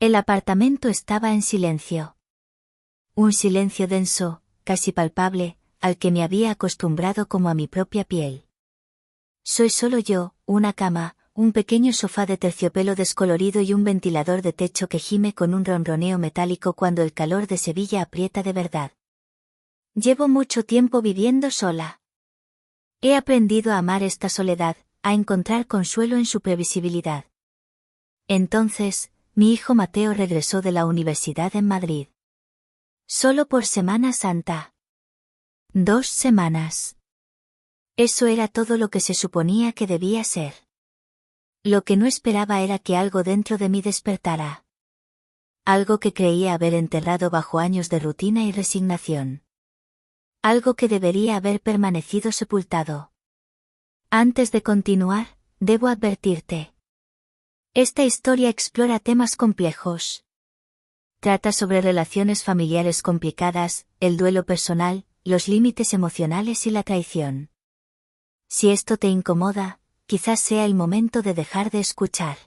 El apartamento estaba en silencio. Un silencio denso, casi palpable, al que me había acostumbrado como a mi propia piel. Soy solo yo, una cama, un pequeño sofá de terciopelo descolorido y un ventilador de techo que gime con un ronroneo metálico cuando el calor de Sevilla aprieta de verdad. Llevo mucho tiempo viviendo sola. He aprendido a amar esta soledad, a encontrar consuelo en su previsibilidad. Entonces, mi hijo Mateo regresó de la universidad en Madrid. Solo por Semana Santa. 2 semanas. Eso era todo lo que se suponía que debía ser. Lo que no esperaba era que algo dentro de mí despertara. Algo que creía haber enterrado bajo años de rutina y resignación. Algo que debería haber permanecido sepultado. Antes de continuar, debo advertirte. Esta historia explora temas complejos. Trata sobre relaciones familiares complicadas, el duelo personal, los límites emocionales y la traición. Si esto te incomoda, quizás sea el momento de dejar de escuchar.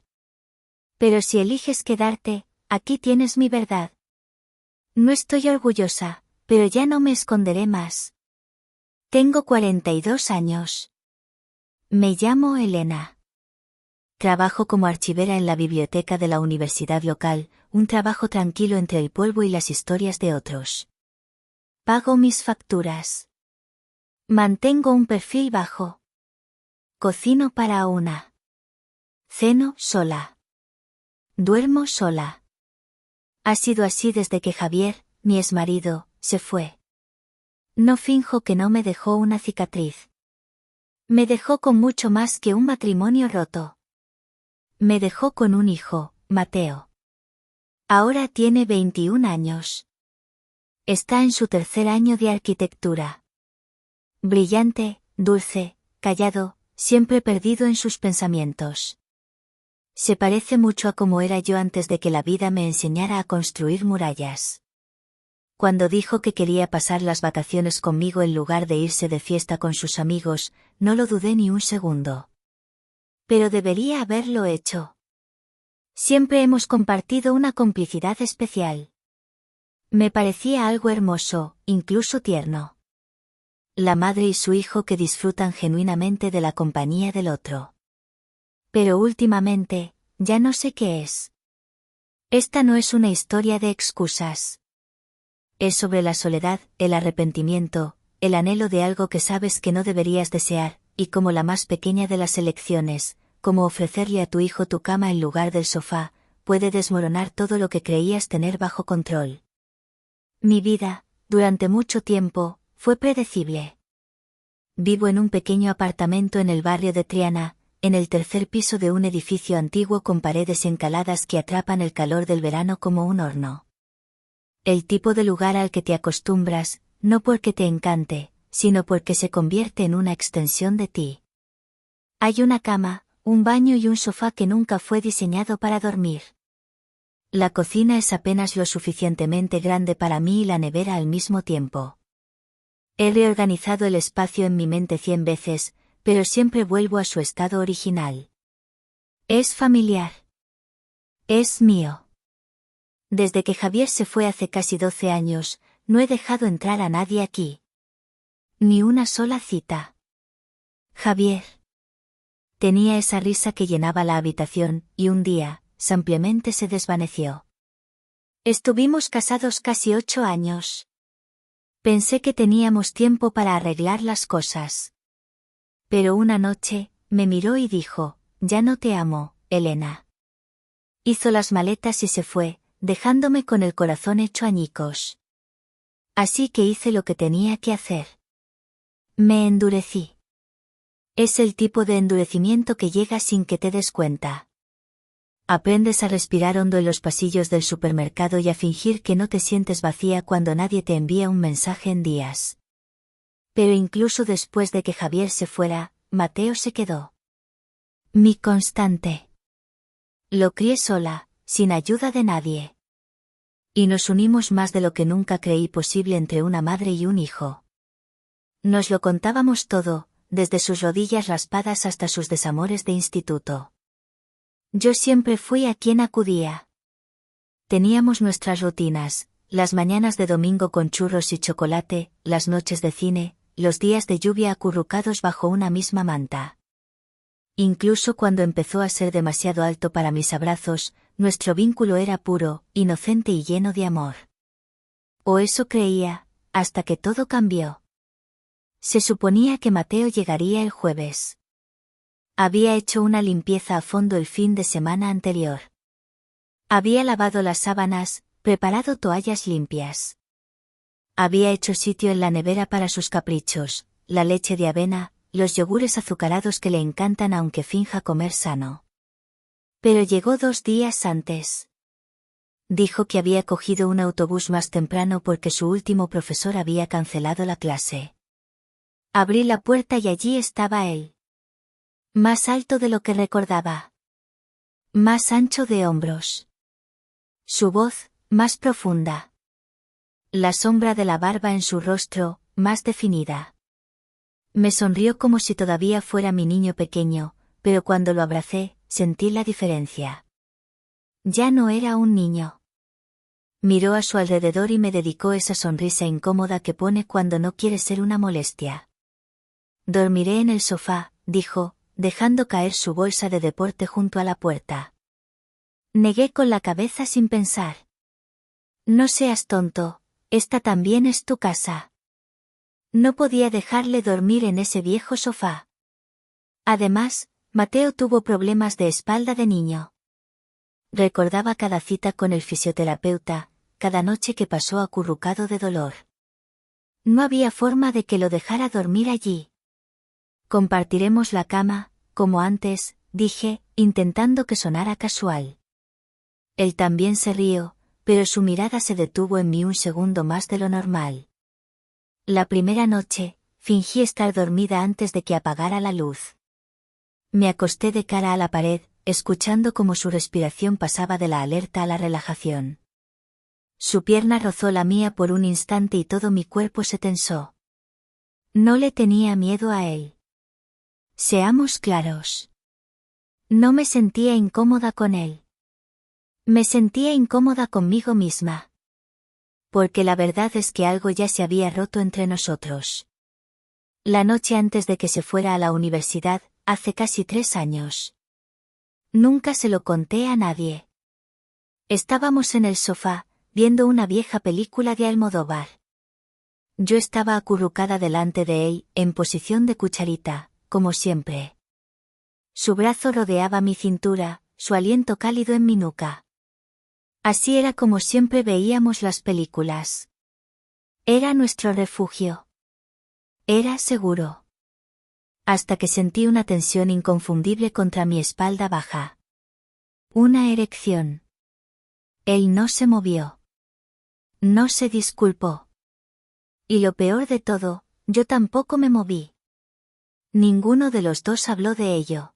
Pero si eliges quedarte, aquí tienes mi verdad. No estoy orgullosa, pero ya no me esconderé más. Tengo 42 años. Me llamo Elena. Trabajo como archivera en la biblioteca de la universidad local, un trabajo tranquilo entre el polvo y las historias de otros. Pago mis facturas. Mantengo un perfil bajo. Cocino para una. Ceno sola. Duermo sola. Ha sido así desde que Javier, mi exmarido, se fue. No finjo que no me dejó una cicatriz. Me dejó con mucho más que un matrimonio roto. Me dejó con un hijo, Mateo. Ahora tiene 21 años. Está en su 3er año de arquitectura. Brillante, dulce, callado, siempre perdido en sus pensamientos. Se parece mucho a como era yo antes de que la vida me enseñara a construir murallas. Cuando dijo que quería pasar las vacaciones conmigo en lugar de irse de fiesta con sus amigos, no lo dudé ni un segundo. Pero debería haberlo hecho. Siempre hemos compartido una complicidad especial. Me parecía algo hermoso, incluso tierno. La madre y su hijo que disfrutan genuinamente de la compañía del otro. Pero últimamente, ya no sé qué es. Esta no es una historia de excusas. Es sobre la soledad, el arrepentimiento, el anhelo de algo que sabes que no deberías desear, y como la más pequeña de las elecciones, como ofrecerle a tu hijo tu cama en lugar del sofá, puede desmoronar todo lo que creías tener bajo control. Mi vida, durante mucho tiempo, fue predecible. Vivo en un pequeño apartamento en el barrio de Triana, en el 3er piso de un edificio antiguo con paredes encaladas que atrapan el calor del verano como un horno. El tipo de lugar al que te acostumbras, no porque te encante, sino porque se convierte en una extensión de ti. Hay una cama, un baño y un sofá que nunca fue diseñado para dormir. La cocina es apenas lo suficientemente grande para mí y la nevera al mismo tiempo. He reorganizado el espacio en mi mente 100 veces, pero siempre vuelvo a su estado original. Es familiar. Es mío. Desde que Javier se fue hace casi 12 años, no he dejado entrar a nadie aquí. Ni una sola cita. Javier. Tenía esa risa que llenaba la habitación, y un día, simplemente se desvaneció. Estuvimos casados casi 8 años. Pensé que teníamos tiempo para arreglar las cosas. Pero una noche, me miró y dijo, ya no te amo, Elena. Hizo las maletas y se fue, dejándome con el corazón hecho añicos. Así que hice lo que tenía que hacer. Me endurecí. Es el tipo de endurecimiento que llega sin que te des cuenta. Aprendes a respirar hondo en los pasillos del supermercado y a fingir que no te sientes vacía cuando nadie te envía un mensaje en días. Pero incluso después de que Javier se fuera, Mateo se quedó. Mi constante. Lo crié sola, sin ayuda de nadie. Y nos unimos más de lo que nunca creí posible entre una madre y un hijo. Nos lo contábamos todo, desde sus rodillas raspadas hasta sus desamores de instituto. Yo siempre fui a quien acudía. Teníamos nuestras rutinas, las mañanas de domingo con churros y chocolate, las noches de cine, los días de lluvia acurrucados bajo una misma manta. Incluso cuando empezó a ser demasiado alto para mis abrazos, nuestro vínculo era puro, inocente y lleno de amor. O eso creía, hasta que todo cambió. Se suponía que Mateo llegaría el jueves. Había hecho una limpieza a fondo el fin de semana anterior. Había lavado las sábanas, preparado toallas limpias. Había hecho sitio en la nevera para sus caprichos, la leche de avena, los yogures azucarados que le encantan aunque finja comer sano. Pero llegó 2 días antes. Dijo que había cogido un autobús más temprano porque su último profesor había cancelado la clase. Abrí la puerta y allí estaba él. Más alto de lo que recordaba. Más ancho de hombros. Su voz, más profunda. La sombra de la barba en su rostro, más definida. Me sonrió como si todavía fuera mi niño pequeño, pero cuando lo abracé, sentí la diferencia. Ya no era un niño. Miró a su alrededor y me dedicó esa sonrisa incómoda que pone cuando no quiere ser una molestia. Dormiré en el sofá, dijo, dejando caer su bolsa de deporte junto a la puerta. Negué con la cabeza sin pensar. No seas tonto, esta también es tu casa. No podía dejarle dormir en ese viejo sofá. Además, Mateo tuvo problemas de espalda de niño. Recordaba cada cita con el fisioterapeuta, cada noche que pasó acurrucado de dolor. No había forma de que lo dejara dormir allí. Compartiremos la cama, como antes, dije, intentando que sonara casual. Él también se rió, pero su mirada se detuvo en mí un segundo más de lo normal. La primera noche, fingí estar dormida antes de que apagara la luz. Me acosté de cara a la pared, escuchando cómo su respiración pasaba de la alerta a la relajación. Su pierna rozó la mía por un instante y todo mi cuerpo se tensó. No le tenía miedo a él. Seamos claros. No me sentía incómoda con él. Me sentía incómoda conmigo misma. Porque la verdad es que algo ya se había roto entre nosotros. La noche antes de que se fuera a la universidad, hace casi 3 años. Nunca se lo conté a nadie. Estábamos en el sofá, viendo una vieja película de Almodóvar. Yo estaba acurrucada delante de él, en posición de cucharita, como siempre. Su brazo rodeaba mi cintura, su aliento cálido en mi nuca. Así era como siempre veíamos las películas. Era nuestro refugio. Era seguro. Hasta que sentí una tensión inconfundible contra mi espalda baja. Una erección. Él no se movió. No se disculpó. Y lo peor de todo, yo tampoco me moví. Ninguno de los dos habló de ello.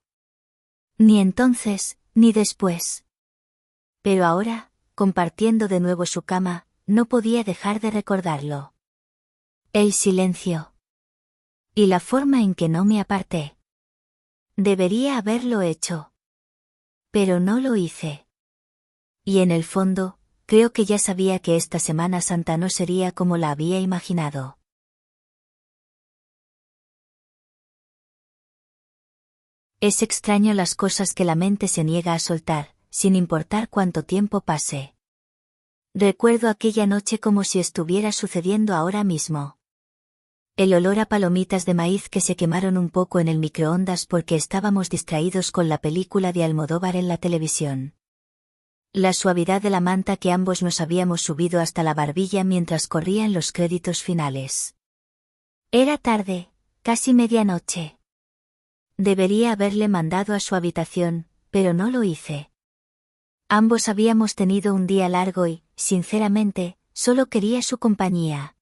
Ni entonces, ni después. Pero ahora, compartiendo de nuevo su cama, no podía dejar de recordarlo. El silencio. Y la forma en que no me aparté. Debería haberlo hecho. Pero no lo hice. Y en el fondo, creo que ya sabía que esta Semana Santa no sería como la había imaginado. Es extraño las cosas que la mente se niega a soltar, sin importar cuánto tiempo pase. Recuerdo aquella noche como si estuviera sucediendo ahora mismo. El olor a palomitas de maíz que se quemaron un poco en el microondas porque estábamos distraídos con la película de Almodóvar en la televisión. La suavidad de la manta que ambos nos habíamos subido hasta la barbilla mientras corrían los créditos finales. Era tarde, casi medianoche. Debería haberle mandado a su habitación, pero no lo hice. Ambos habíamos tenido un día largo y, sinceramente, solo quería su compañía.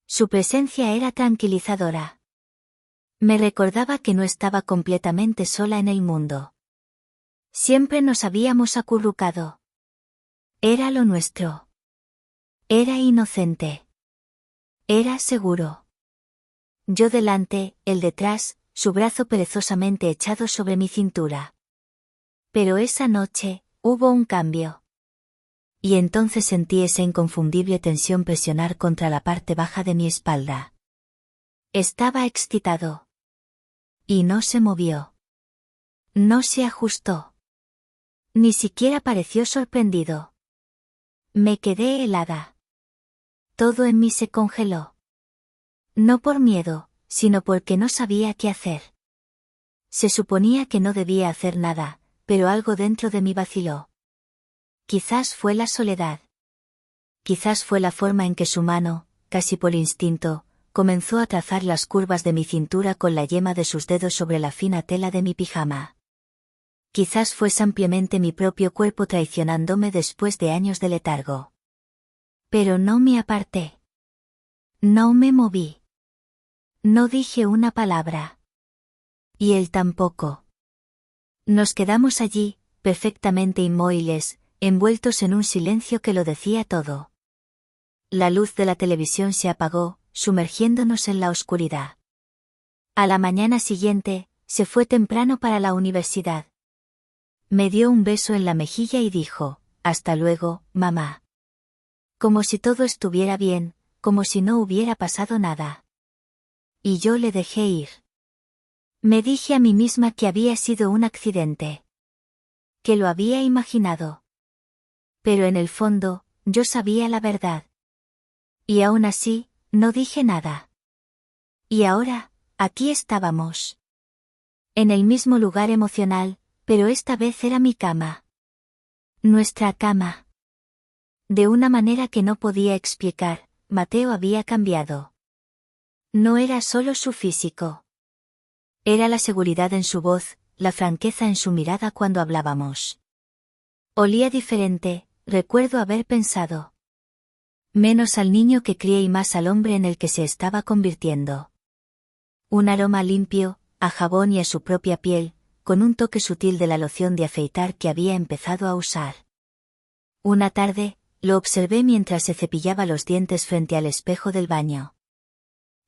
Su presencia era tranquilizadora. Me recordaba que no estaba completamente sola en el mundo. Siempre nos habíamos acurrucado. Era lo nuestro. Era inocente. Era seguro. Yo delante, él detrás, su brazo perezosamente echado sobre mi cintura. Pero esa noche, hubo un cambio. y entonces sentí esa inconfundible tensión presionar contra la parte baja de mi espalda. Estaba excitado. Y no se movió. No se ajustó. Ni siquiera pareció sorprendido. Me quedé helada. Todo en mí se congeló. No por miedo, sino porque no sabía qué hacer. Se suponía que no debía hacer nada, pero algo dentro de mí vaciló. Quizás fue la soledad. Quizás fue la forma en que su mano, casi por instinto, comenzó a trazar las curvas de mi cintura con la yema de sus dedos sobre la fina tela de mi pijama. Quizás fue simplemente mi propio cuerpo traicionándome después de años de letargo. Pero no me aparté. No me moví. No dije una palabra. Y él tampoco. Nos quedamos allí, perfectamente inmóviles, envueltos en un silencio que lo decía todo. La luz de la televisión se apagó, sumergiéndonos en la oscuridad. A la mañana siguiente, se fue temprano para la universidad. Me dio un beso en la mejilla y dijo, «Hasta luego, mamá». Como si todo estuviera bien, como si no hubiera pasado nada. Y yo le dejé ir. Me dije a mí misma que había sido un accidente. Que lo había imaginado. Pero en el fondo, yo sabía la verdad. Y aún así, no dije nada. Y ahora, aquí estábamos. En el mismo lugar emocional, pero esta vez era mi cama. Nuestra cama. De una manera que no podía explicar, Mateo había cambiado. No era solo su físico. Era la seguridad en su voz, la franqueza en su mirada cuando hablábamos. Olía diferente, recuerdo haber pensado. Menos al niño que crié y más al hombre en el que se estaba convirtiendo. Un aroma limpio, a jabón y a su propia piel, con un toque sutil de la loción de afeitar que había empezado a usar. Una tarde, lo observé mientras se cepillaba los dientes frente al espejo del baño.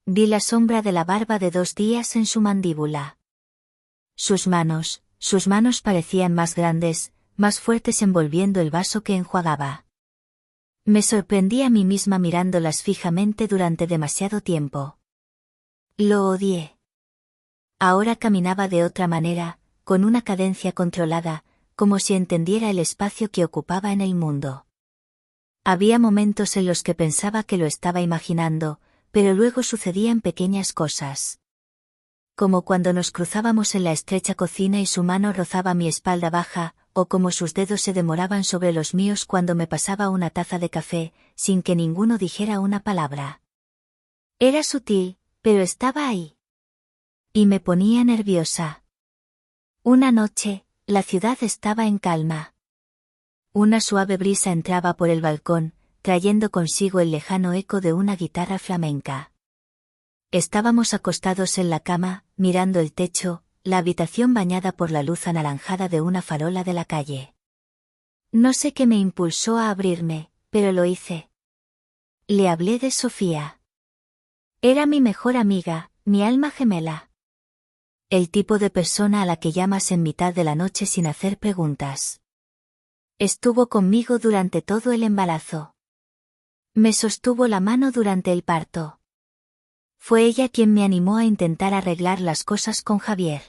Vi la sombra de la barba de 2 días en su mandíbula. Sus manos parecían más grandes, más fuertes envolviendo el vaso que enjuagaba. Me sorprendí a mí misma mirándolas fijamente durante demasiado tiempo. Lo odié. Ahora caminaba de otra manera, con una cadencia controlada, como si entendiera el espacio que ocupaba en el mundo. Había momentos en los que pensaba que lo estaba imaginando, pero luego sucedían pequeñas cosas. Como cuando nos cruzábamos en la estrecha cocina y su mano rozaba mi espalda baja, o como sus dedos se demoraban sobre los míos cuando me pasaba una taza de café, sin que ninguno dijera una palabra. Era sutil, pero estaba ahí. Y me ponía nerviosa. Una noche, la ciudad estaba en calma. Una suave brisa entraba por el balcón, trayendo consigo el lejano eco de una guitarra flamenca. Estábamos acostados en la cama, mirando el techo, la habitación bañada por la luz anaranjada de una farola de la calle. No sé qué me impulsó a abrirme, pero lo hice. Le hablé de Sofía. Era mi mejor amiga, mi alma gemela. El tipo de persona a la que llamas en mitad de la noche sin hacer preguntas. Estuvo conmigo durante todo el embarazo. Me sostuvo la mano durante el parto. Fue ella quien me animó a intentar arreglar las cosas con Javier.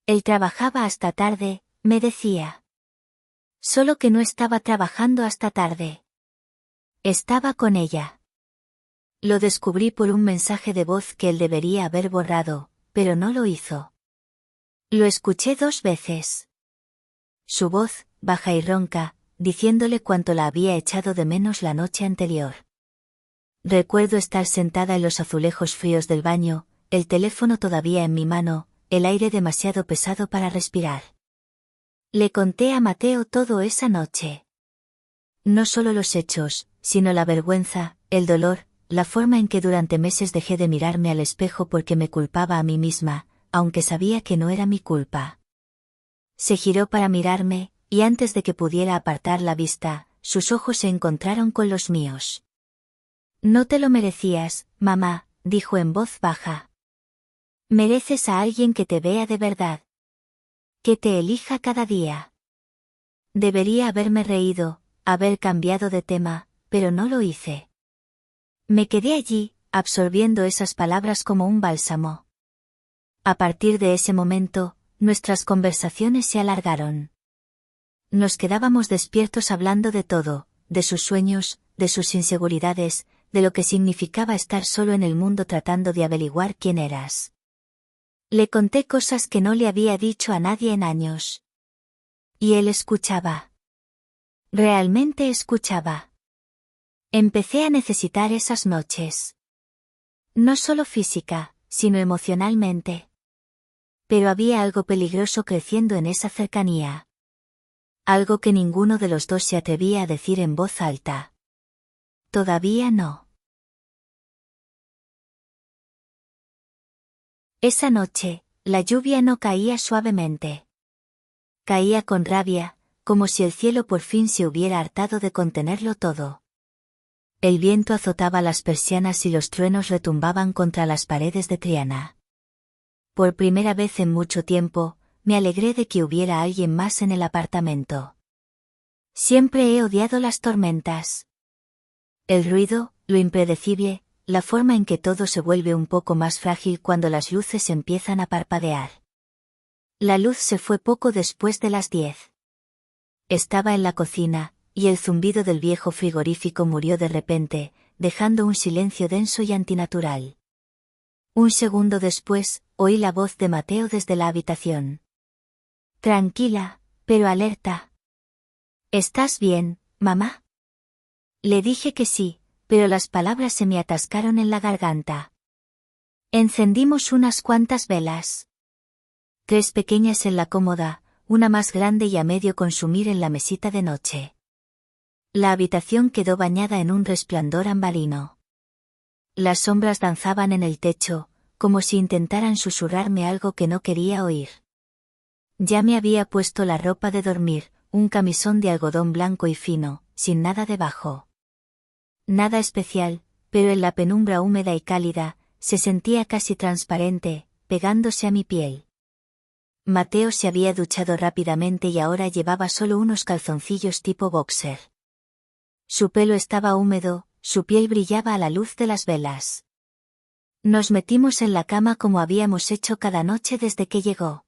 Él trabajaba hasta tarde, me decía. Solo que no estaba trabajando hasta tarde. Estaba con ella. Lo descubrí por un mensaje de voz que él debería haber borrado, pero no lo hizo. Lo escuché 2 veces. Su voz, baja y ronca, diciéndole cuánto la había echado de menos la noche anterior. Recuerdo estar sentada en los azulejos fríos del baño, el teléfono todavía en mi mano, el aire demasiado pesado para respirar. Le conté a Mateo todo esa noche. No solo los hechos, sino la vergüenza, el dolor, la forma en que durante meses dejé de mirarme al espejo porque me culpaba a mí misma, aunque sabía que no era mi culpa. Se giró para mirarme, y antes de que pudiera apartar la vista, sus ojos se encontraron con los míos. No te lo merecías, mamá, dijo en voz baja. Mereces a alguien que te vea de verdad. Que te elija cada día. Debería haberme reído, haber cambiado de tema, pero no lo hice. Me quedé allí, absorbiendo esas palabras como un bálsamo. A partir de ese momento, nuestras conversaciones se alargaron. Nos quedábamos despiertos hablando de todo, de sus sueños, de sus inseguridades, de lo que significaba estar solo en el mundo tratando de averiguar quién eras. Le conté cosas que no le había dicho a nadie en años. Y él escuchaba. Realmente escuchaba. Empecé a necesitar esas noches. No solo física, sino emocionalmente. Pero había algo peligroso creciendo en esa cercanía. Algo que ninguno de los dos se atrevía a decir en voz alta. Todavía no. Esa noche, la lluvia no caía suavemente. Caía con rabia, como si el cielo por fin se hubiera hartado de contenerlo todo. El viento azotaba las persianas y los truenos retumbaban contra las paredes de Triana. Por primera vez en mucho tiempo, me alegré de que hubiera alguien más en el apartamento. Siempre he odiado las tormentas. El ruido, lo impredecible, la forma en que todo se vuelve un poco más frágil cuando las luces empiezan a parpadear. La luz se fue poco después de las 10. Estaba en la cocina, y el zumbido del viejo frigorífico murió de repente, dejando un silencio denso y antinatural. Un segundo después, oí la voz de Mateo desde la habitación. Tranquila, pero alerta. ¿Estás bien, mamá? Le dije que sí, pero las palabras se me atascaron en la garganta. Encendimos unas cuantas velas. 3 pequeñas en la cómoda, una más grande y a medio consumir en la mesita de noche. La habitación quedó bañada en un resplandor ambarino. Las sombras danzaban en el techo, como si intentaran susurrarme algo que no quería oír. Ya me había puesto la ropa de dormir, un camisón de algodón blanco y fino, sin nada debajo. Nada especial, pero en la penumbra húmeda y cálida, se sentía casi transparente, pegándose a mi piel. Mateo se había duchado rápidamente y ahora llevaba solo unos calzoncillos tipo boxer. Su pelo estaba húmedo, su piel brillaba a la luz de las velas. Nos metimos en la cama como habíamos hecho cada noche desde que llegó.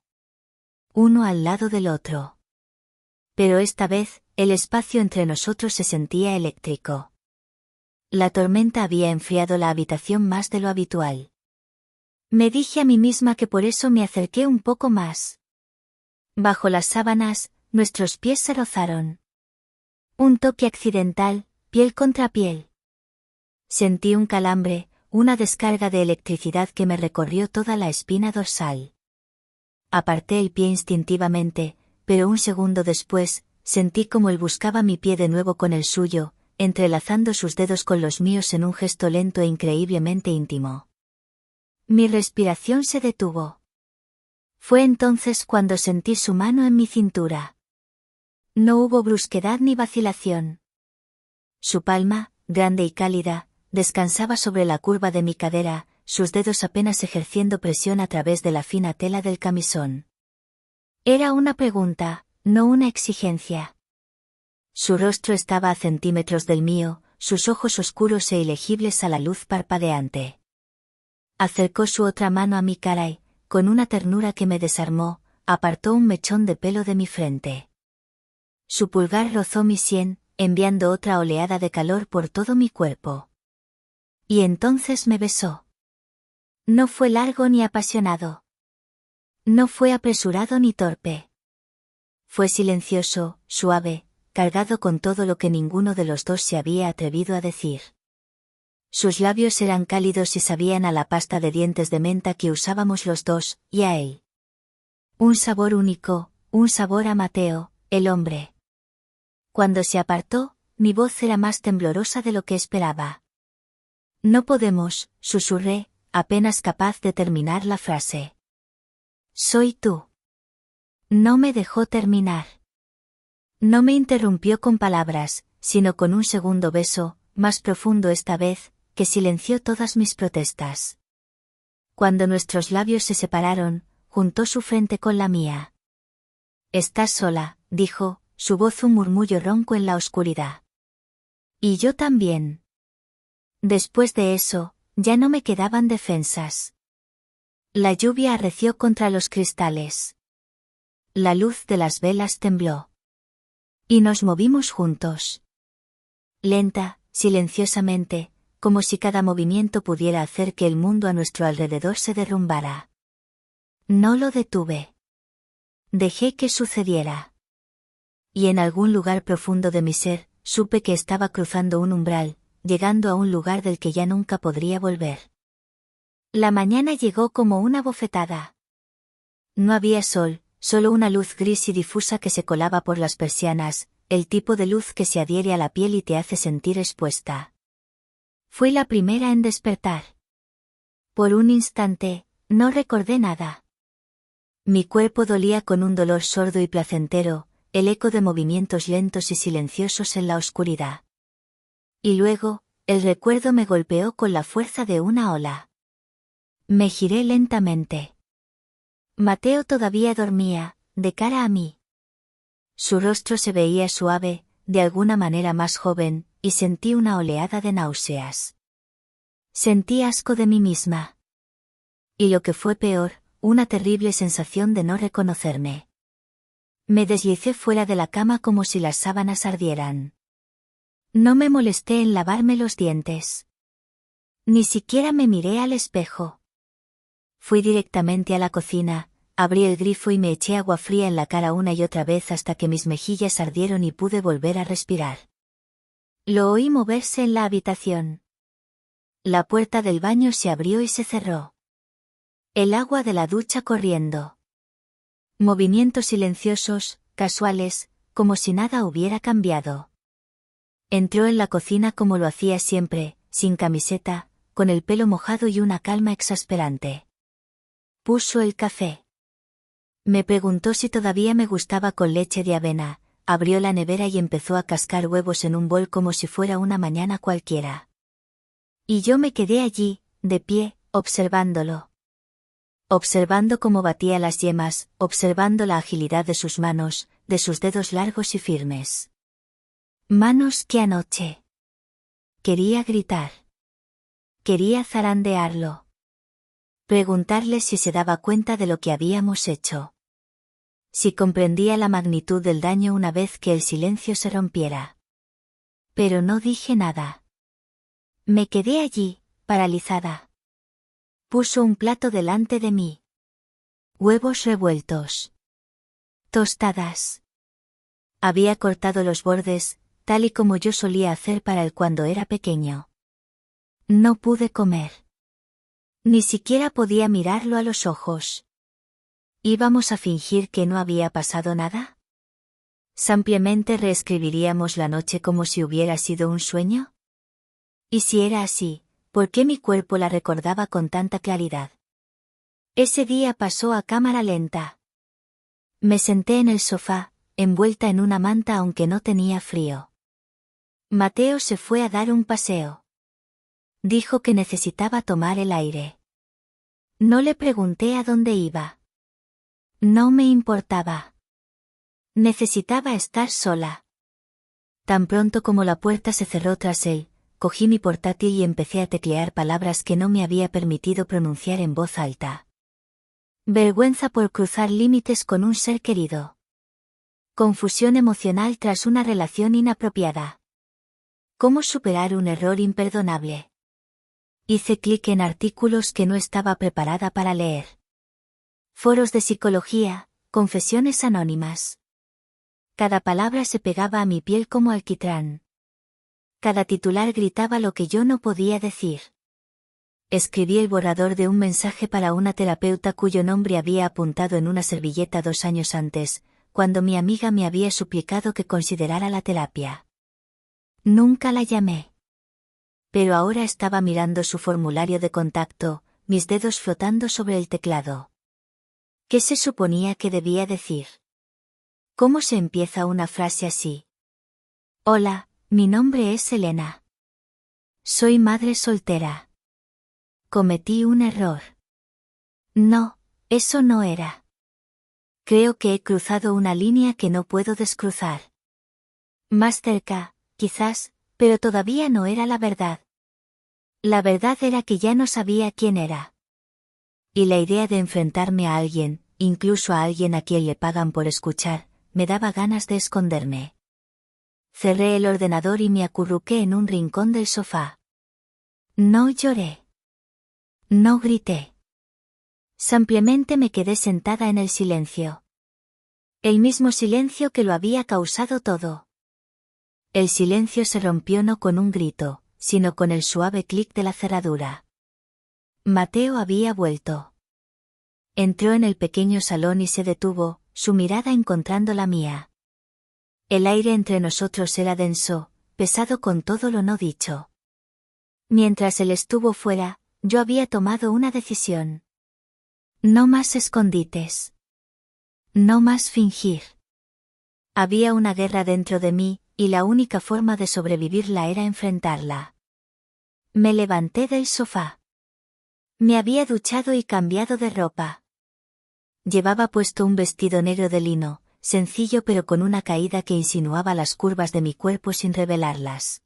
Uno al lado del otro. Pero esta vez, el espacio entre nosotros se sentía eléctrico. La tormenta había enfriado la habitación más de lo habitual. Me dije a mí misma que por eso me acerqué un poco más. Bajo las sábanas, nuestros pies se rozaron. Un toque accidental, piel contra piel. Sentí un calambre, una descarga de electricidad que me recorrió toda la espina dorsal. Aparté el pie instintivamente, pero un segundo después, sentí como él buscaba mi pie de nuevo con el suyo, entrelazando sus dedos con los míos en un gesto lento e increíblemente íntimo. Mi respiración se detuvo. Fue entonces cuando sentí su mano en mi cintura. No hubo brusquedad ni vacilación. Su palma, grande y cálida, descansaba sobre la curva de mi cadera, sus dedos apenas ejerciendo presión a través de la fina tela del camisón. Era una pregunta, no una exigencia. Su rostro estaba a centímetros del mío, sus ojos oscuros e ilegibles a la luz parpadeante. Acercó su otra mano a mi cara y, con una ternura que me desarmó, apartó un mechón de pelo de mi frente. Su pulgar rozó mi sien, enviando otra oleada de calor por todo mi cuerpo. Y entonces me besó. No fue largo ni apasionado. No fue apresurado ni torpe. Fue silencioso, suave, cargado con todo lo que ninguno de los dos se había atrevido a decir. Sus labios eran cálidos y sabían a la pasta de dientes de menta que usábamos los dos, y a él. Un sabor único, un sabor a Mateo, el hombre. Cuando se apartó, mi voz era más temblorosa de lo que esperaba. No podemos, susurré, apenas capaz de terminar la frase. Soy tú. No me dejó terminar. No me interrumpió con palabras, sino con un segundo beso, más profundo esta vez, que silenció todas mis protestas. Cuando nuestros labios se separaron, juntó su frente con la mía. Estás sola, dijo, su voz un murmullo ronco en la oscuridad. Y yo también. Después de eso, ya no me quedaban defensas. La lluvia arreció contra los cristales. La luz de las velas tembló. Y nos movimos juntos. Lenta, silenciosamente, como si cada movimiento pudiera hacer que el mundo a nuestro alrededor se derrumbara. No lo detuve. Dejé que sucediera. Y en algún lugar profundo de mi ser, supe que estaba cruzando un umbral, llegando a un lugar del que ya nunca podría volver. La mañana llegó como una bofetada. No había sol, solo una luz gris y difusa que se colaba por las persianas, el tipo de luz que se adhiere a la piel y te hace sentir expuesta. Fui la primera en despertar. Por un instante, no recordé nada. Mi cuerpo dolía con un dolor sordo y placentero, el eco de movimientos lentos y silenciosos en la oscuridad. Y luego, el recuerdo me golpeó con la fuerza de una ola. Me giré lentamente. Mateo todavía dormía, de cara a mí. Su rostro se veía suave, de alguna manera más joven, y sentí una oleada de náuseas. Sentí asco de mí misma. Y lo que fue peor, una terrible sensación de no reconocerme. Me deslicé fuera de la cama como si las sábanas ardieran. No me molesté en lavarme los dientes. Ni siquiera me miré al espejo. Fui directamente a la cocina, abrí el grifo y me eché agua fría en la cara una y otra vez hasta que mis mejillas ardieron y pude volver a respirar. Lo oí moverse en la habitación. La puerta del baño se abrió y se cerró. El agua de la ducha corriendo. Movimientos silenciosos, casuales, como si nada hubiera cambiado. Entró en la cocina como lo hacía siempre, sin camiseta, con el pelo mojado y una calma exasperante. Puso el café. Me preguntó si todavía me gustaba con leche de avena, abrió la nevera y empezó a cascar huevos en un bol como si fuera una mañana cualquiera. Y yo me quedé allí, de pie, observándolo. Observando cómo batía las yemas, observando la agilidad de sus manos, de sus dedos largos y firmes. Manos que anoche. Quería gritar. Quería zarandearlo. Preguntarle si se daba cuenta de lo que habíamos hecho. Si comprendía la magnitud del daño una vez que el silencio se rompiera. Pero no dije nada. Me quedé allí, paralizada. Puso un plato delante de mí. Huevos revueltos. Tostadas. Había cortado los bordes, tal y como yo solía hacer para él cuando era pequeño. No pude comer. Ni siquiera podía mirarlo a los ojos. ¿Íbamos a fingir que no había pasado nada? ¿Simplemente reescribiríamos la noche como si hubiera sido un sueño? Y si era así, ¿por qué mi cuerpo la recordaba con tanta claridad? Ese día pasó a cámara lenta. Me senté en el sofá, envuelta en una manta aunque no tenía frío. Mateo se fue a dar un paseo. Dijo que necesitaba tomar el aire. No le pregunté a dónde iba. No me importaba. Necesitaba estar sola. Tan pronto como la puerta se cerró tras él, cogí mi portátil y empecé a teclear palabras que no me había permitido pronunciar en voz alta. Vergüenza por cruzar límites con un ser querido. Confusión emocional tras una relación inapropiada. ¿Cómo superar un error imperdonable? Hice clic en artículos que no estaba preparada para leer. Foros de psicología, confesiones anónimas. Cada palabra se pegaba a mi piel como alquitrán. Cada titular gritaba lo que yo no podía decir. Escribí el borrador de un mensaje para una terapeuta cuyo nombre había apuntado en una servilleta 2 años antes, cuando mi amiga me había suplicado que considerara la terapia. Nunca la llamé. Pero ahora estaba mirando su formulario de contacto, mis dedos flotando sobre el teclado. ¿Qué se suponía que debía decir? ¿Cómo se empieza una frase así? Hola, mi nombre es Elena. Soy madre soltera. Cometí un error. No, eso no era. Creo que he cruzado una línea que no puedo descruzar. Más cerca, quizás, pero todavía no era la verdad. La verdad era que ya no sabía quién era. Y la idea de enfrentarme a alguien, incluso a alguien a quien le pagan por escuchar, me daba ganas de esconderme. Cerré el ordenador y me acurruqué en un rincón del sofá. No lloré. No grité. Simplemente me quedé sentada en el silencio. El mismo silencio que lo había causado todo. El silencio se rompió no con un grito, sino con el suave clic de la cerradura. Mateo había vuelto. Entró en el pequeño salón y se detuvo, su mirada encontrando la mía. El aire entre nosotros era denso, pesado con todo lo no dicho. Mientras él estuvo fuera, yo había tomado una decisión. No más escondites. No más fingir. Había una guerra dentro de mí, y la única forma de sobrevivirla era enfrentarla. Me levanté del sofá. Me había duchado y cambiado de ropa. Llevaba puesto un vestido negro de lino, sencillo pero con una caída que insinuaba las curvas de mi cuerpo sin revelarlas.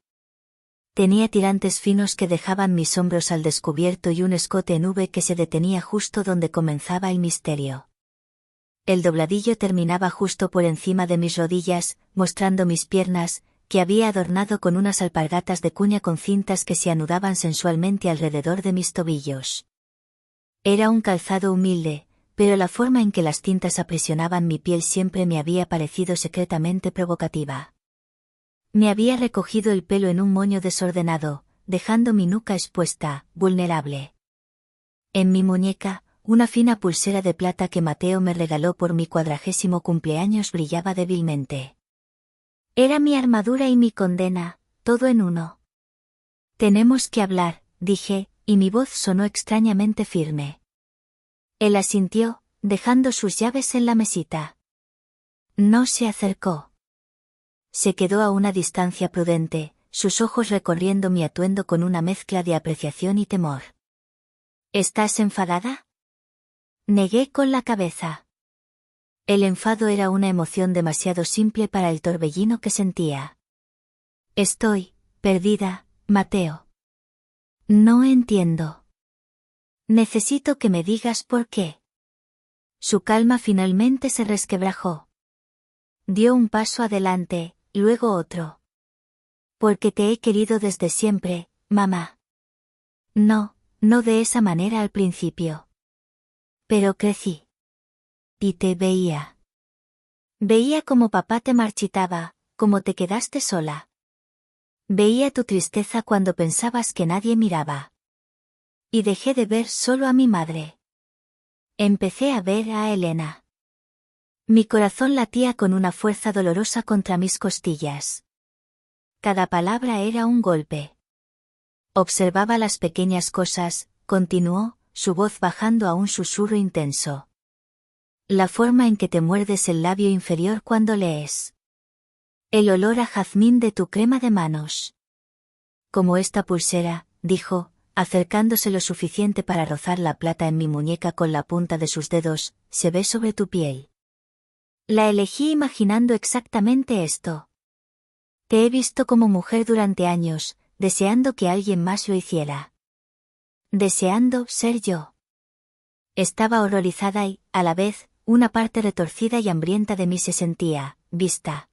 Tenía tirantes finos que dejaban mis hombros al descubierto y un escote en V que se detenía justo donde comenzaba el misterio. El dobladillo terminaba justo por encima de mis rodillas, mostrando mis piernas, que había adornado con unas alpargatas de cuña con cintas que se anudaban sensualmente alrededor de mis tobillos. Era un calzado humilde, pero la forma en que las cintas aprisionaban mi piel siempre me había parecido secretamente provocativa. Me había recogido el pelo en un moño desordenado, dejando mi nuca expuesta, vulnerable. En mi muñeca, una fina pulsera de plata que Mateo me regaló por mi 40º cumpleaños brillaba débilmente. Era mi armadura y mi condena, todo en uno. Tenemos que hablar, dije, y mi voz sonó extrañamente firme. Él asintió, dejando sus llaves en la mesita. No se acercó. Se quedó a una distancia prudente, sus ojos recorriendo mi atuendo con una mezcla de apreciación y temor. ¿Estás enfadada? Negué con la cabeza. El enfado era una emoción demasiado simple para el torbellino que sentía. Estoy perdida, Mateo. No entiendo. Necesito que me digas por qué. Su calma finalmente se resquebrajó. Dio un paso adelante, luego otro. Porque te he querido desde siempre, mamá. No, no de esa manera al principio. Pero crecí. Y te veía. Veía cómo papá te marchitaba, cómo te quedaste sola. Veía tu tristeza cuando pensabas que nadie miraba. Y dejé de ver solo a mi madre. Empecé a ver a Elena. Mi corazón latía con una fuerza dolorosa contra mis costillas. Cada palabra era un golpe. Observaba las pequeñas cosas, continuó, su voz bajando a un susurro intenso. La forma en que te muerdes el labio inferior cuando lees. El olor a jazmín de tu crema de manos. Como esta pulsera, dijo, acercándose lo suficiente para rozar la plata en mi muñeca con la punta de sus dedos, se ve sobre tu piel. La elegí imaginando exactamente esto. Te he visto como mujer durante años, deseando que alguien más lo hiciera. Deseando ser yo. Estaba horrorizada y, a la vez, una parte retorcida y hambrienta de mí se sentía, vista.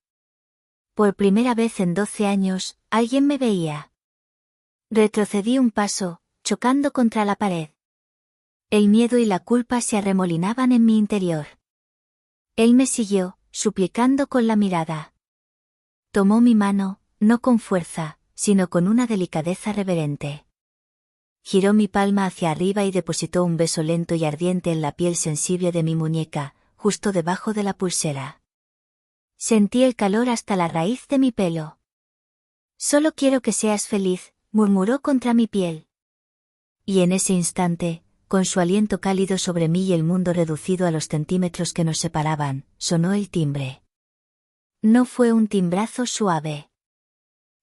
Por primera vez en 12 años, alguien me veía. Retrocedí un paso, chocando contra la pared. El miedo y la culpa se arremolinaban en mi interior. Él me siguió, suplicando con la mirada. Tomó mi mano, no con fuerza, sino con una delicadeza reverente. Giró mi palma hacia arriba y depositó un beso lento y ardiente en la piel sensible de mi muñeca, justo debajo de la pulsera. Sentí el calor hasta la raíz de mi pelo. Solo quiero que seas feliz, murmuró contra mi piel. Y en ese instante, con su aliento cálido sobre mí y el mundo reducido a los centímetros que nos separaban, sonó el timbre. No fue un timbrazo suave.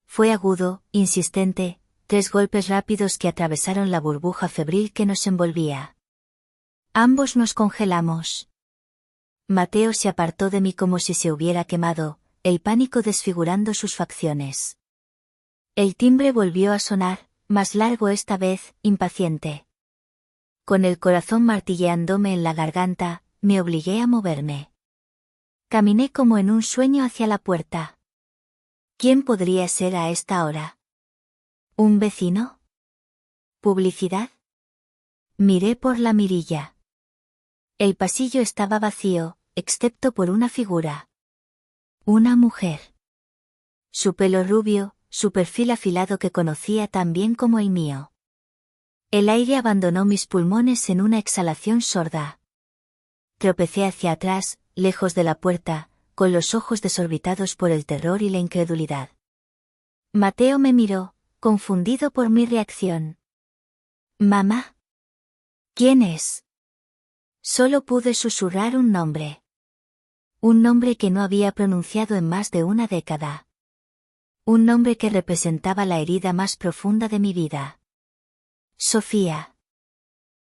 Fue agudo, insistente, 3 golpes rápidos que atravesaron la burbuja febril que nos envolvía. Ambos nos congelamos. Mateo se apartó de mí como si se hubiera quemado, el pánico desfigurando sus facciones. El timbre volvió a sonar, más largo esta vez, impaciente. Con el corazón martilleándome en la garganta, me obligué a moverme. Caminé como en un sueño hacia la puerta. ¿Quién podría ser a esta hora? ¿Un vecino? ¿Publicidad? Miré por la mirilla. El pasillo estaba vacío, excepto por una figura. Una mujer. Su pelo rubio, su perfil afilado que conocía tan bien como el mío. El aire abandonó mis pulmones en una exhalación sorda. Tropecé hacia atrás, lejos de la puerta, con los ojos desorbitados por el terror y la incredulidad. Mateo me miró, confundido por mi reacción. «¿Mamá? ¿Quién es?» Solo pude susurrar un nombre. Un nombre que no había pronunciado en más de una década. Un nombre que representaba la herida más profunda de mi vida. Sofía.